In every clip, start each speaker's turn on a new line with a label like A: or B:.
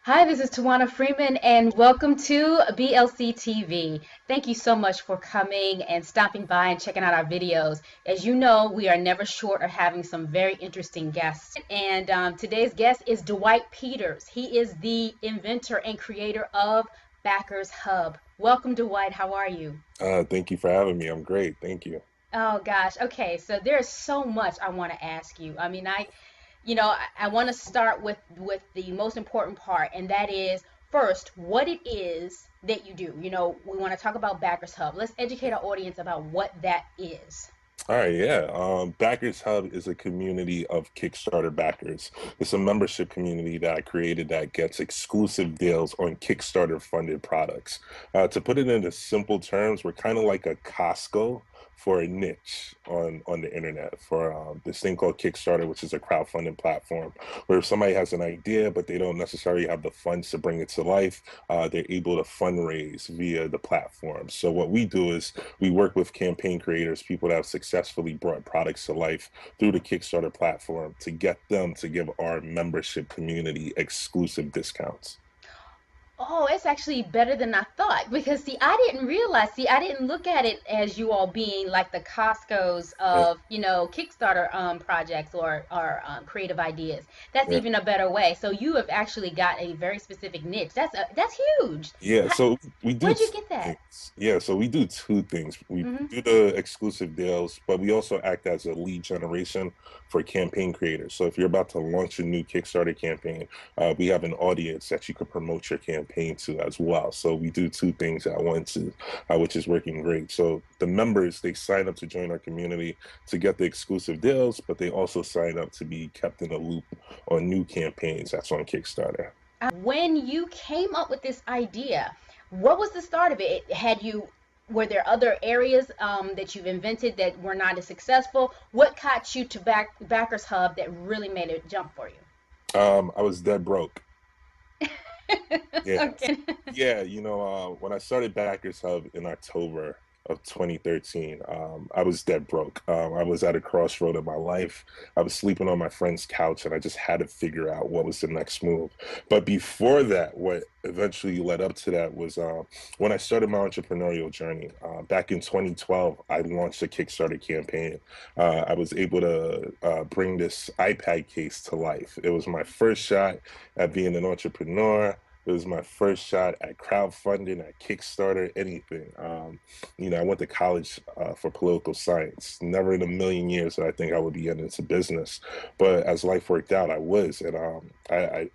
A: Hi, this is Tawana Freeman, and welcome to BLC TV. Thank you so much for coming and stopping by and checking out our videos. As you know, we are never short of having some very interesting guests. And today's guest is Dwight Peters. He is the inventor and creator of Backers Hub. Welcome, Dwight. How are you?
B: Thank you for having me. I'm great. Thank you.
A: Oh gosh. Okay, so there's so much I want to ask you. I want to start with the most important part, and that is first what it is that you do. We want to talk about Backers Hub. Let's educate our audience about what that is.
B: All right, yeah. Backers Hub is a community of Kickstarter backers. It's a membership community that I created that gets exclusive deals on Kickstarter funded products. To put it into simple terms, we're kind of like a Costco for a niche on the internet for this thing called Kickstarter, which is a crowdfunding platform where if somebody has an idea but they don't necessarily have the funds to bring it to life, they're able to fundraise via the platform. So what we do is we work with campaign creators, people that have successfully brought products to life through the Kickstarter platform to get them to give our membership community exclusive discounts.
A: Oh, it's actually better than I thought because I didn't realize, I didn't look at it as you all being like the Costco's
B: Yeah,
A: of, Kickstarter projects or creative ideas. That's
B: yeah.
A: even a better way. So you have actually got a very specific niche. That's huge.
B: Yeah,
A: How,
B: so we do
A: where'd you
B: two
A: get that?
B: things. Yeah, so we do two things. We
A: Hmm.
B: do the exclusive deals, but we also act as a lead generation for campaign creators. So if you're about to launch a new Kickstarter campaign, we have an audience that you could promote your campaign to as well. So we do two things at once, which is working great. So the members, they sign up to join our community to get the exclusive deals, but they also sign up to be kept in the loop on new campaigns that's on Kickstarter.
A: When you came up with this idea, what was the start of it? Were there other areas that you've invented that were not as successful? What caught you to Backers Hub that really made it jump for you?
B: I was dead broke. Yeah.
A: Okay.
B: Yeah, when I started Backers Hub in October of 2013, I was dead broke. I was at a crossroad in my life. I was sleeping on my friend's couch, and I just had to figure out what was the next move. But before that, what eventually led up to that was when I started my entrepreneurial journey. Back in 2012, I launched a Kickstarter campaign. I was able to bring this iPad case to life. It was my first shot at being an entrepreneur. It was my first shot at crowdfunding, at Kickstarter, anything. I went to college for political science. Never in a million years did I think I would be getting into business. But as life worked out, I was. And I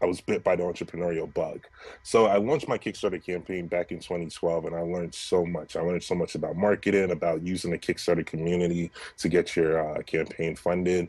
B: was bit by the entrepreneurial bug. So I launched my Kickstarter campaign back in 2012, and I learned so much. I learned so much about marketing, about using the Kickstarter community to get your campaign funded.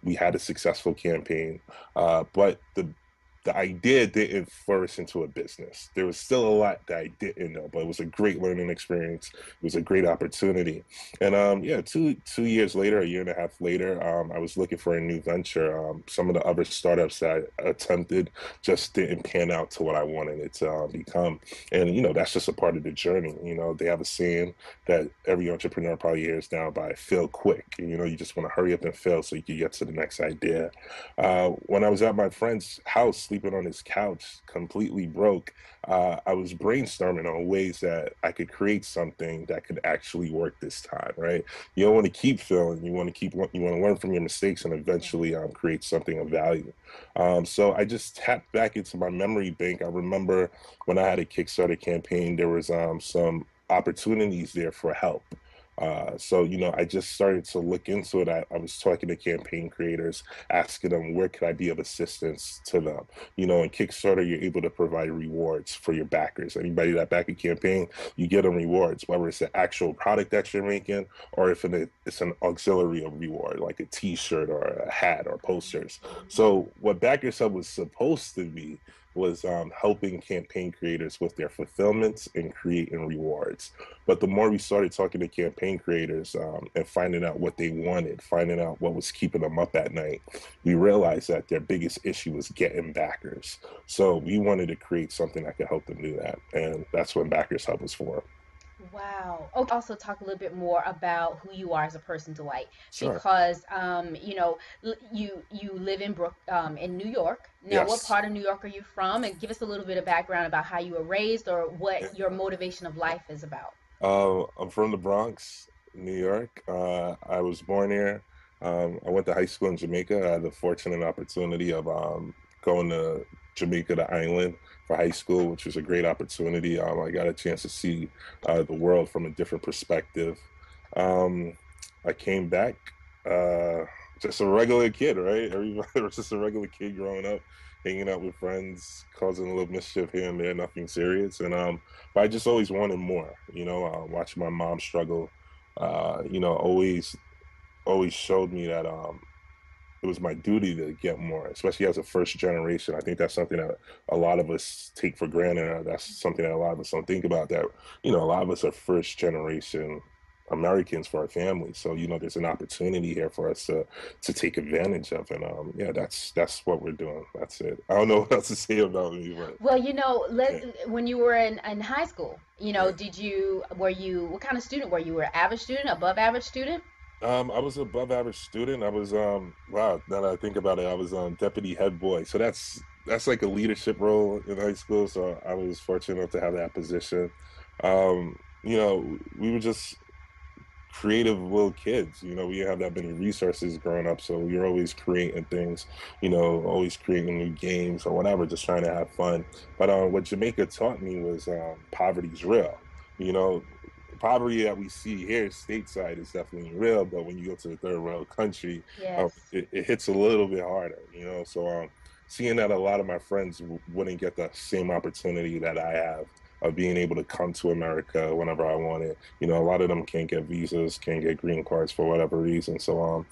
B: We had a successful campaign, but the idea didn't flourish into a business. There was still a lot that I didn't know, but it was a great learning experience. It was a great opportunity. And yeah, two years later, a year and a half later, I was looking for a new venture. Some of the other startups that I attempted just didn't pan out to what I wanted it to become. And that's just a part of the journey. They have a saying that every entrepreneur probably hears now by fail quick. You just want to hurry up and fail so you can get to the next idea. When I was at my friend's house, sleeping on his couch, completely broke, I was brainstorming on ways that I could create something that could actually work this time, right? You don't want to keep failing. You want to learn from your mistakes and eventually create something of value. So I just tapped back into my memory bank. I remember when I had a Kickstarter campaign, there was some opportunities there for help. So I just started to look into it. I was talking to campaign creators, asking them where could I be of assistance to them. In Kickstarter, you're able to provide rewards for your backers. Anybody that back a campaign, you get them rewards, whether it's the actual product that you're making or if it's an auxiliary of reward, like a T-shirt or a hat or posters. So what Backers Hub was supposed to be was helping campaign creators with their fulfillments and creating rewards. But the more we started talking to campaign creators and finding out what they wanted, finding out what was keeping them up at night, we realized that their biggest issue was getting backers. So we wanted to create something that could help them do that. And that's what Backers Hub was for.
A: Wow. Okay. Also, talk a little bit more about who you are as a person, Dwight,
B: Sure.
A: because you live in in New York. Now, what
B: Yes.
A: part of New York are you from? And give us a little bit of background about how you were raised or what
B: Yeah.
A: your motivation of life is about.
B: I'm from the Bronx, New York. I was born here. I went to high school in Jamaica. I had the fortunate opportunity of going to Jamaica, the island, for high school, which was a great opportunity. I got a chance to see the world from a different perspective. Um, I came back uh, just a regular kid, right? Everybody was just a regular kid growing up, hanging out with friends, causing a little mischief here and there, nothing serious. And but I just always wanted more, watching my mom struggle, always showed me that it was my duty to get more, especially as a first generation. I think that's something that a lot of us take for granted. That's something that a lot of us don't think about, that, a lot of us are first generation Americans for our families. So, there's an opportunity here for us to take advantage of. And yeah, that's what we're doing. That's it. I don't know what else to say about me, but
A: Well,
B: yeah,
A: when you were in high school,
B: yeah.
A: were you, what kind of student were you? Were you an average student, above average student?
B: I was above average student. I was wow, now that I think about it, I was deputy head boy. So that's like a leadership role in high school. So I was fortunate enough to have that position. We were just creative little kids. We didn't have that many resources growing up, so we were always creating things, always creating new games or whatever, just trying to have fun. But what Jamaica taught me was poverty's real. You know, Poverty that we see here stateside is definitely real, but when you go to the third world country,
A: Yes.
B: it hits a little bit harder. So seeing that a lot of my friends wouldn't get the same opportunity that I have of being able to come to America whenever I wanted. A lot of them can't get visas, can't get green cards for whatever reason. So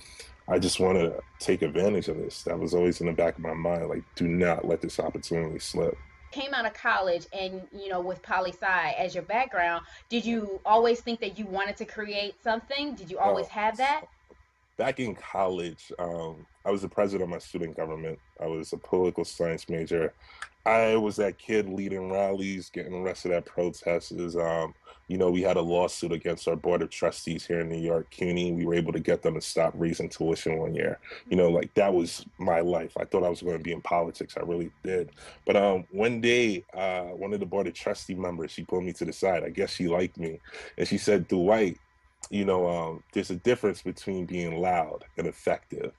B: I just want to take advantage of this. That was always in the back of my mind, like, do not let this opportunity slip.
A: Came out of college and with poli sci as your background, did you always think that you wanted to create something? Did you always
B: Oh,
A: have that?
B: back in college, I was the president of my student government. I was a political science major. I was that kid leading rallies, getting arrested at protests. We had a lawsuit against our board of trustees here in New York, CUNY. We were able to get them to stop raising tuition one year. Like, that was my life. I thought I was going to be in politics. I really did. But one day, one of the board of trustee members, she pulled me to the side. I guess she liked me, and she said, "Dwight, there's a difference between being loud and effective.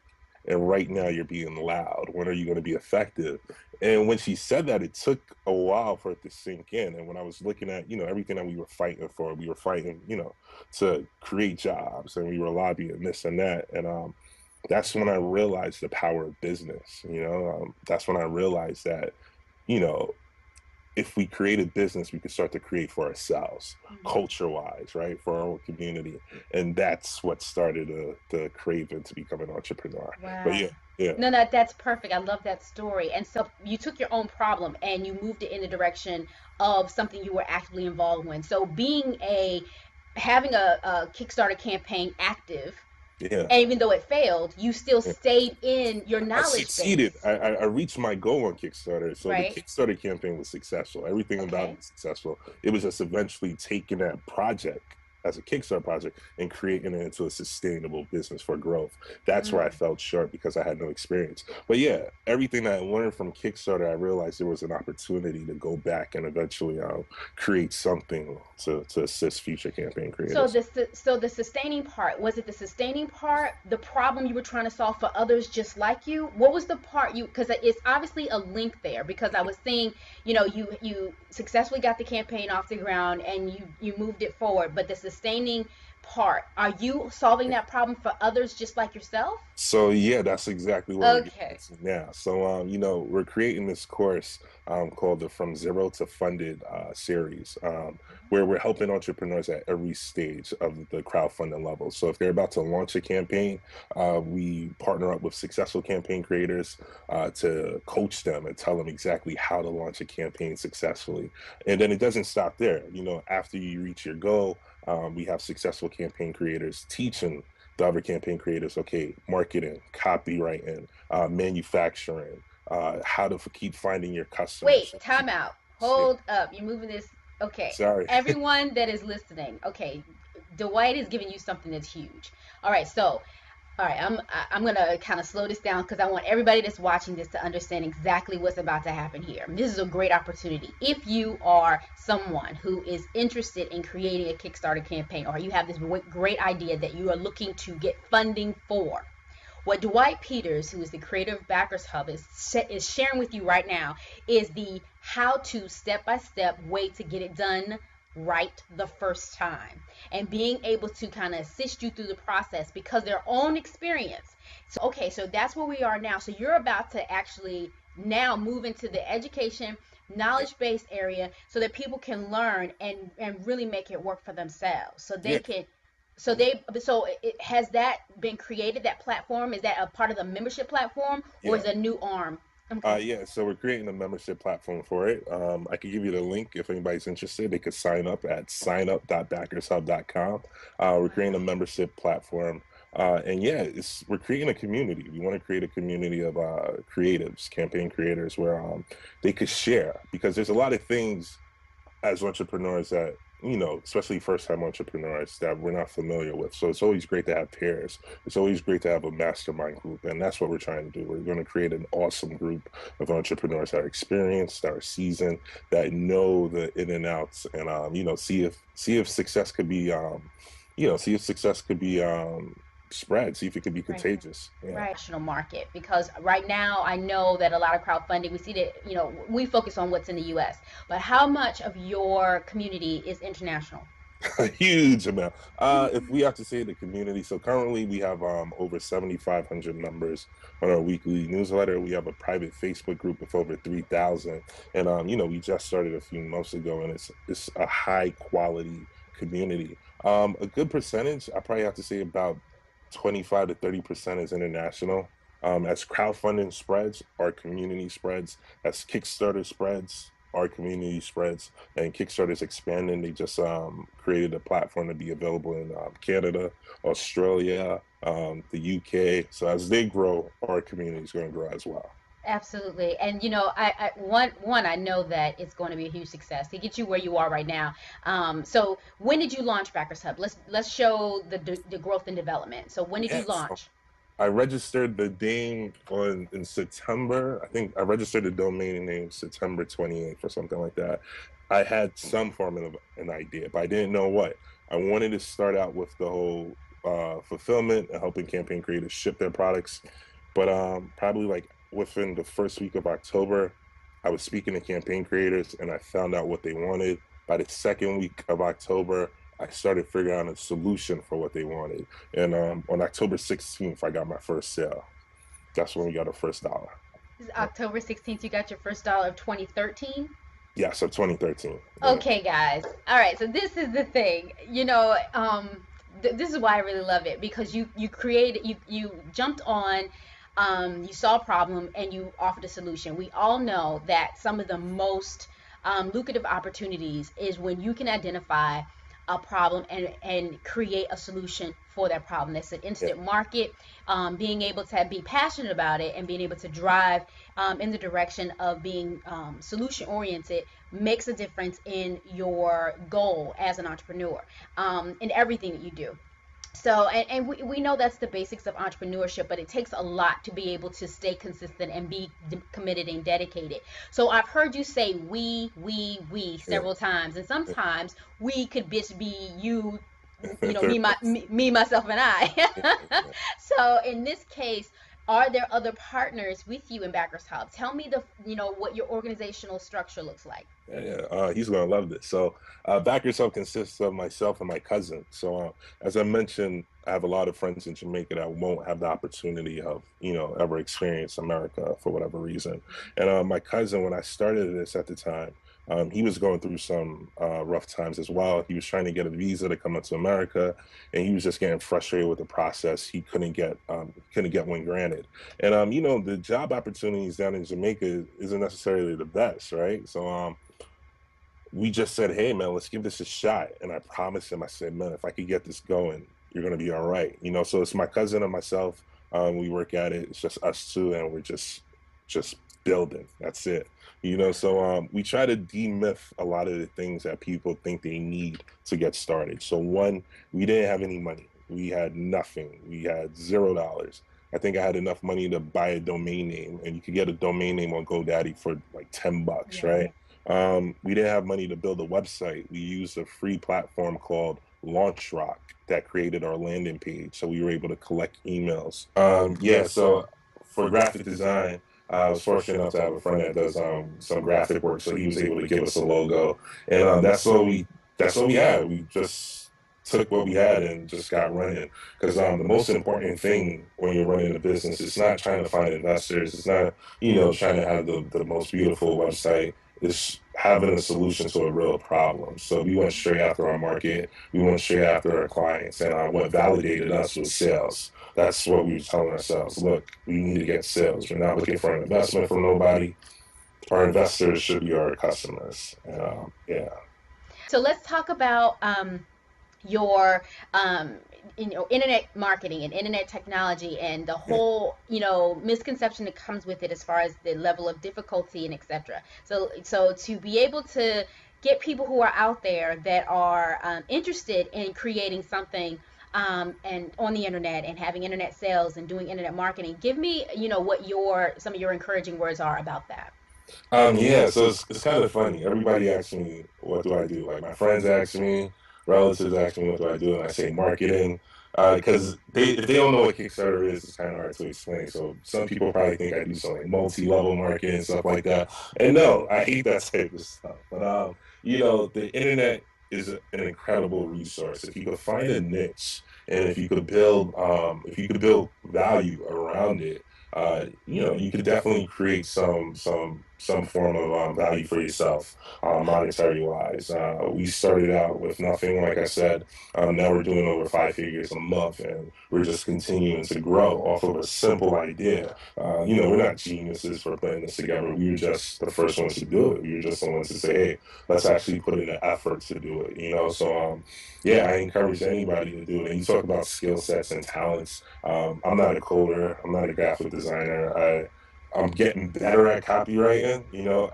B: And right now you're being loud. When are you going to be effective?" And when she said that, it took a while for it to sink in. And when I was looking at, everything that we were fighting for, we were fighting, to create jobs, and we were lobbying this and that. And that's when I realized the power of business. That's when I realized that, you know, if we create a business, we could start to create for ourselves,
A: Mhm.
B: culture wise, right? For our own community. And that's what started the craving to become an entrepreneur. But
A: Wow.
B: yeah, yeah,
A: No, that's perfect. I love that story. And so you took your own problem and you moved it in the direction of something you were actively involved in. So having a Kickstarter campaign active,
B: yeah.
A: and even though it failed, you still
B: Yeah.
A: stayed in your
B: I
A: knowledge
B: succeeded.
A: base,
B: I reached my goal on Kickstarter. So the
A: right?
B: Kickstarter campaign was successful. Everything about it
A: Okay.
B: was successful. It was just eventually taking that project as a Kickstarter project and creating it into a sustainable business for growth. That's where I
A: Mm.
B: felt short because I had no experience. But yeah, everything that I learned from Kickstarter, I realized there was an opportunity to go back and eventually create something to assist future campaign creators.
A: So the sustaining part, was it the sustaining part, the problem you were trying to solve for others just like you? What was the part you, because it's obviously a link there, because I was seeing, you successfully got the campaign off the ground and you moved it forward, but the sustaining part, are you solving that problem for others just like yourself?
B: So yeah, that's exactly what we're getting
A: Okay.
B: into now. So we're creating this course called the From Zero to Funded series, where we're helping entrepreneurs at every stage of the crowdfunding level. So if they're about to launch a campaign, we partner up with successful campaign creators to coach them and tell them exactly how to launch a campaign successfully. And then it doesn't stop there. After you reach your goal, we have successful campaign creators teaching the other campaign creators, okay, marketing, copywriting, manufacturing, how to keep finding your customers.
A: Wait, time out.
B: Yeah,
A: Hold up. You're moving this. Okay,
B: Sorry.
A: everyone that is listening, okay, Dwight is giving you something that's huge. All right, so all right, I'm gonna kind of slow this down because I want everybody that's watching this to understand exactly what's about to happen here. This is a great opportunity. If you are someone who is interested in creating a Kickstarter campaign, or you have this great idea that you are looking to get funding for, what Dwight Peters, who is the creator of Backers Hub, is sharing with you right now is the how-to step-by-step way to get it done right the first time, and being able to kind of assist you through the process because their own experience. So okay, so that's where we are now. So you're about to actually now move into the education knowledge-based area so that people can learn and really make it work for themselves, so they
B: Yeah.
A: can so it has that been created, that platform? Is that a part of the membership platform, or is
B: Yeah.
A: it a new arm? Okay.
B: Yeah, so we're creating a membership platform for it. I could give you the link if anybody's interested. They could sign up at signup.backershub.com. We're creating a
A: Wow.
B: membership platform. And yeah, we're creating a community. We want to create a community of creatives, campaign creators, where they could share, because there's a lot of things as entrepreneurs that, especially first-time entrepreneurs, that we're not familiar with. So it's always great to have peers. It's always great to have a mastermind group, and that's what we're trying to do. We're going to create an awesome group of entrepreneurs that are experienced, that are seasoned, that know the in and outs, and see if success could be see if success could be spread, see if it could be
A: Right.
B: contagious. Yeah.
A: Right. National market, because right now I know that a lot of crowdfunding, we see that, we focus on what's in the US, but how much of your community is international?
B: A huge amount. If we have to say the community, so currently we have over 7,500 members on our weekly newsletter. We have a private Facebook group with over 3,000, and we just started a few months ago, and it's a high quality community. A good percentage, I probably have to say about 25 to 30% is international. As crowdfunding spreads, our community spreads. As Kickstarter spreads, our community spreads. And Kickstarter's expanding. They just created a platform to be available in Canada, Australia, the UK. So as they grow, our community is going to grow as well.
A: Absolutely. And one, I know that it's going to be a huge success to get you where you are right now. So when did you launch Backers Hub? Let's show the growth and development. So when did you
B: Yes.
A: launch?
B: I registered the name in September. I think I registered the domain name September 28th or something like that. I had some form of an idea, but I didn't know what. I wanted to start out with the whole fulfillment and helping campaign creators ship their products. But probably like within the first week of October, I was speaking to campaign creators and I found out what they wanted. By the second week of October, I started figuring out a solution for what they wanted. And on October 16th, I got my first sale. That's when we got our first dollar.
A: This is October 16th, you got your first dollar of 2013?
B: Yeah, so 2013. Yeah.
A: Okay, guys. All right, so this is the thing. This is why I really love it, because you created, you jumped on, you saw a problem and you offered a solution. We all know that some of the most lucrative opportunities is when you can identify a problem and create a solution for that problem. That's an
B: Yeah.
A: instant market. Being able to be passionate about it and being able to drive in the direction of being solution oriented makes a difference in your goal as an entrepreneur, in everything that you do. So, and we know that's the basics of entrepreneurship, but it takes a lot to be able to stay consistent and be committed and dedicated. So I've heard you say we
B: Yeah.
A: several times, and
B: Yeah.
A: sometimes we could just be you,
B: Third person.
A: me, myself, and
B: Yeah,
A: I.
B: yeah.
A: So in this case, are there other partners with you in Backers Hub? Tell me what your organizational structure looks like.
B: Yeah, yeah. He's gonna love this. So, Back Yourself consists of myself and my cousin. So, as I mentioned, I have a lot of friends in Jamaica that won't have the opportunity of, ever experience America for whatever reason. And my cousin, when I started this at the time, he was going through some rough times as well. He was trying to get a visa to come into America, and he was just getting frustrated with the process. He couldn't get one granted. And the job opportunities down in Jamaica isn't necessarily the best, right? So, we just said, hey, man, let's give this a shot. And I promised him, I said, man, if I could get this going, you're going to be all right. So it's my cousin and myself. We work at it. It's just us two, and we're just building. That's it. You know, so we try to demyth a lot of the things that people think they need to get started. So one, we didn't have any money. We had nothing. We had $0. I think I had enough money to buy a domain name, and you could get a domain name on GoDaddy for like $10,
A: Yeah.
B: right? We didn't have money to build a website. We used a free platform called LaunchRock that created our landing page, so we were able to collect emails. Yeah, so for graphic design, I was fortunate enough to have a friend that does some graphic work, so he was able to give us a logo, and that's what we had. We just took what we had and just got running. Because the most important thing when you're running a business is not trying to find investors. It's not trying to have the most beautiful website. It's having a solution to a real problem. So we went straight after our market. We went straight after our clients, and what validated us was sales. That's what we were telling ourselves. Look, we need to get sales. We're not looking for an investment from nobody. Our investors should be our customers. Yeah.
A: So let's talk about your internet marketing and internet technology and the whole misconception that comes with it as far as the level of difficulty and etc. So to be able to get people who are out there that are interested in creating something and on the internet and having internet sales and doing internet marketing, give me what some of your encouraging words are about that.
B: Yeah, so it's kind of funny. Everybody asks me, what do I do? Like my friends ask me, relatives ask me, what do I do? And I say marketing. Because if they don't know what Kickstarter is, it's kind of hard to explain. So some people probably think I do some like multi-level marketing and stuff like that. And no, I hate that type of stuff. But the internet is an incredible resource. If you could find a niche and if you could build value around it, you could definitely create some form of value for yourself, monetary wise. We started out with nothing, like I said. Now we're doing over 5 figures a month, and we're just continuing to grow off of a simple idea. We're not geniuses for putting this together. We were just the first ones to do it. We were just the ones to say, hey, let's actually put in an effort to do it. So yeah, I encourage anybody to do it. And you talk about skill sets and talents. I'm not a coder. I'm not a graphic designer. I'm getting better at copywriting.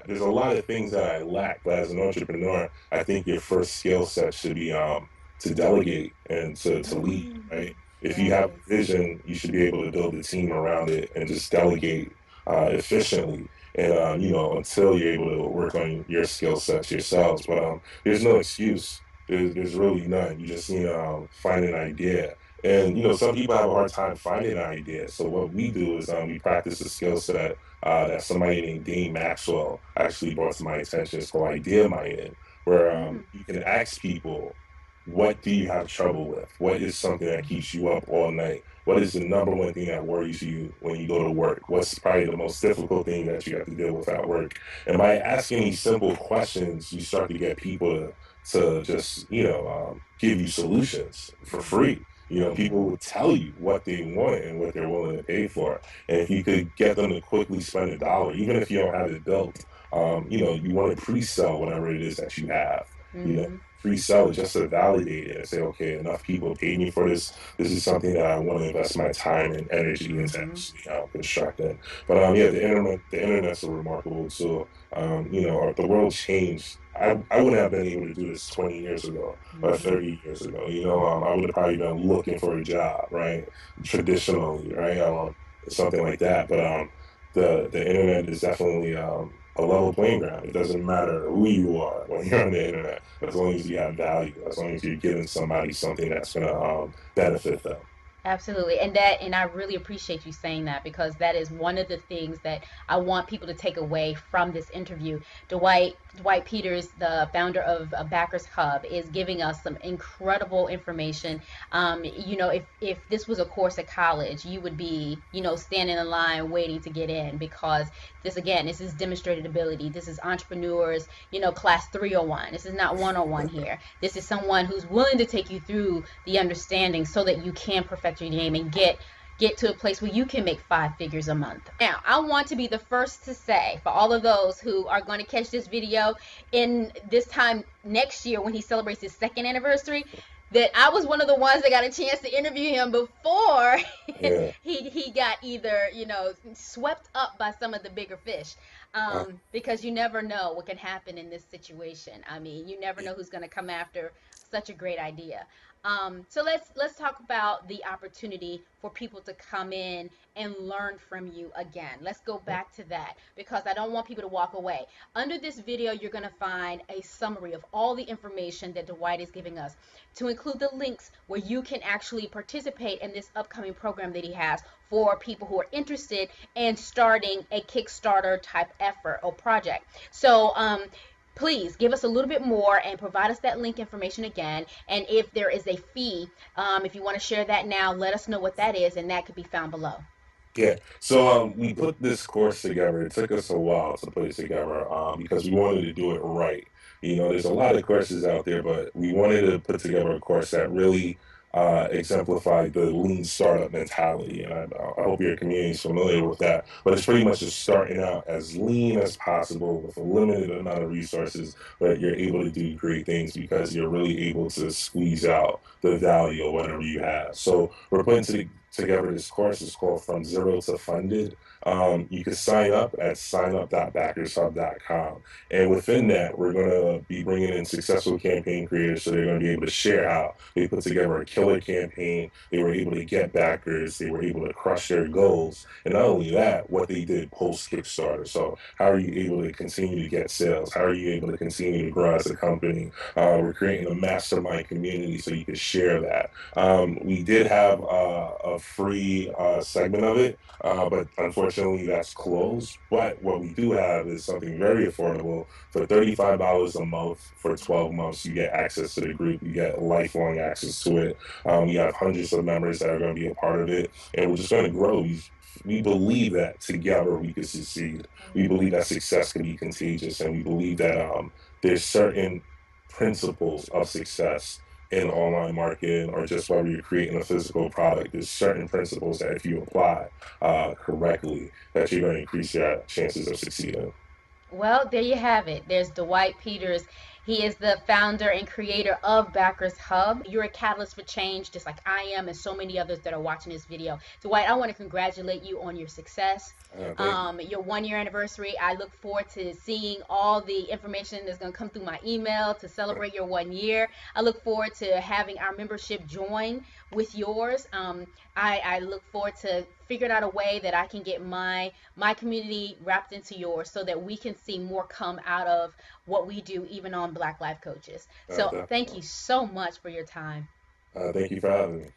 B: There's a lot of things that I lack, but as an entrepreneur, I think your first skill set should be to delegate and to lead, right? If you have
A: Yes.
B: a vision, you should be able to build a team around it and just delegate efficiently. And until you're able to work on your skill sets yourselves, but there's no excuse. There's really none. You just need to find an idea. And some people have a hard time finding an idea. So what we do is we practice a skill set that somebody named Dane Maxwell actually brought to my attention. It's called idea mining, where you can ask people, what do you have trouble with? What is something that keeps you up all night? What is the number one thing that worries you when you go to work? What's probably the most difficult thing that you have to deal with at work? And by asking these simple questions, you start to get people to just give you solutions for free. People will tell you what they want and what they're willing to pay for. And if you could get them to quickly spend $1, even if you don't have it built, you want to pre-sell whatever it is that you have.
A: Hmm.
B: Pre-sell it just to validate it and say, okay, enough people paid me for this. This is something that I want to invest my time and energy into actually constructing. But yeah, the internet's a remarkable tool. The world changed. I wouldn't have been able to do this 20 years ago or 30 years ago. I would have probably been looking for a job, right? Traditionally, right? Something like that. But the internet is definitely a level playing ground. It doesn't matter who you are when you're on the internet, as long as you have value, as long as you're giving somebody something that's going to benefit them.
A: Absolutely. And I really appreciate you saying that, because that is one of the things that I want people to take away from this interview. Dwight Peters, the founder of Backers Hub, is giving us some incredible information. If this was a course at college, you would be, standing in line waiting to get in, because this is demonstrated ability. This is entrepreneurs, class 301. This is not 101 here. This is someone who's willing to take you through the understanding so that you can perfect your game and get to a place where you can make 5 figures a month. Now, I want to be the first to say, for all of those who are going to catch this video in this time next year when he celebrates his second anniversary, that I was one of the ones that got a chance to interview him before
B: Yeah.
A: he got either, swept up by some of the bigger fish.
B: Uh,
A: Because you never know what can happen in this situation. I mean, you never know who's going to come after such a great idea. So let's talk about the opportunity for people to come in and learn from you again. Let's go back to that because I don't want people to walk away. Under this video, you're going to find a summary of all the information that Dwight is giving us, to include the links where you can actually participate in this upcoming program that he has for people who are interested in starting a Kickstarter type effort or project. So please give us a little bit more and provide us that link information again. And if there is a fee, if you want to share that now, let us know what that is, and that could be found below.
B: Yeah. So we put this course together. It took us a while to put it together because we wanted to do it right. You know, there's a lot of courses out there, but we wanted to put together a course that really exemplified the lean startup mentality. And I hope your community is familiar with that. But it's pretty much just starting out as lean as possible with a limited amount of resources, but you're able to do great things because you're really able to squeeze out the value of whatever you have. So we're putting together this course. It's called From Zero to Funded. You can sign up at signup.backershub.com. And within that, we're going to be bringing in successful campaign creators so they're going to be able to share how they put together a killer campaign. They were able to get backers. They were able to crush their goals. And not only that, what they did post Kickstarter. So how are you able to continue to get sales? How are you able to continue to grow as a company? We're creating a mastermind community so you can share that. We did have a free segment of it, but unfortunately that's closed. But what we do have is something very affordable. For $35 a month for 12 months, you get access to the group. You get lifelong access to it. We have hundreds of members that are going to be a part of it, and we're just going to grow. We believe that together we can succeed. We believe that success can be contagious, and we believe that there's certain principles of success in online marketing or just whether you're creating a physical product. There's certain principles that if you apply correctly, that you're going to increase your chances of succeeding.
A: Well, there you have it. There's Dwight Peters. He is the founder and creator of Backers Hub. You're a catalyst for change, just like I am, and so many others that are watching this video. Dwight, I want to congratulate you on your success,
B: Thank you.
A: your 1 year anniversary. I look forward to seeing all the information that's going to come through my email to celebrate your 1 year. I look forward to having our membership join with yours. I look forward to figuring out a way that I can get my community wrapped into yours so that we can see more come out of what we do even on Black Life Coaches. So thank
B: Definitely.
A: you so much for your time.
B: Thank you for having me.